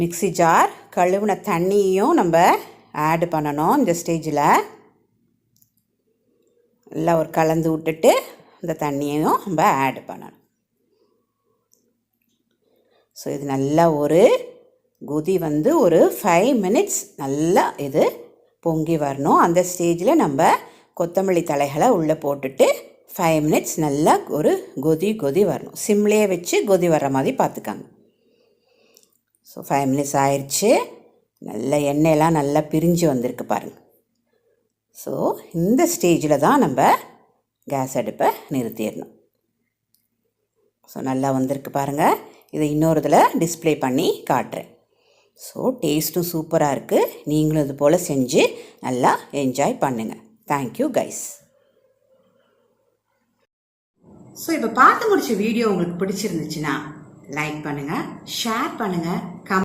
Mixie jar கழுவின தண்ணியும் நம்ம add பண்ணணும். இந்த ஸ்டேஜில் நல்லா ஒரு கலந்து விட்டுட்டு இந்த தண்ணியையும் நம்ம ஆட் பண்ணணும். ஸோ இது நல்லா ஒரு கொதி வந்து ஒரு 5 மினிட்ஸ் நல்லா இது பொங்கி வரணும். அந்த ஸ்டேஜில் நம்ம கொத்தமல்லி தலைகளை உள்ளே போட்டுட்டு 5 மினிட்ஸ் நல்லா ஒரு கொதி வரணும். சிம்லேயே வச்சு கொதி வர்ற மாதிரி பார்த்துக்காங்க. ஸோ 5 மினிட்ஸ் ஆயிடுச்சு. நல்ல எண்ணெயெல்லாம் நல்லா பிரிஞ்சு வந்திருக்கு பாருங்கள். ஸோ இந்த ஸ்டேஜில் தான் நம்ம கேஸ் அடுப்பை நிறுத்திடணும். ஸோ நல்லா வந்திருக்கு பாருங்கள். இதை இன்னொரு இதில் டிஸ்ப்ளே பண்ணி காட்டுறேன். ஸோ டேஸ்ட்டும் சூப்பராக இருக்குது. நீங்களும் இது போல் செஞ்சு நல்லா என்ஜாய் பண்ணுங்கள். Thank you guys. ஸோ இப்போ பார்த்து முடிச்ச வீடியோ உங்களுக்கு பிடிச்சிருந்துச்சுன்னா லைக் பண்ணுங்கள், ஷேர் பண்ணுங்கள்,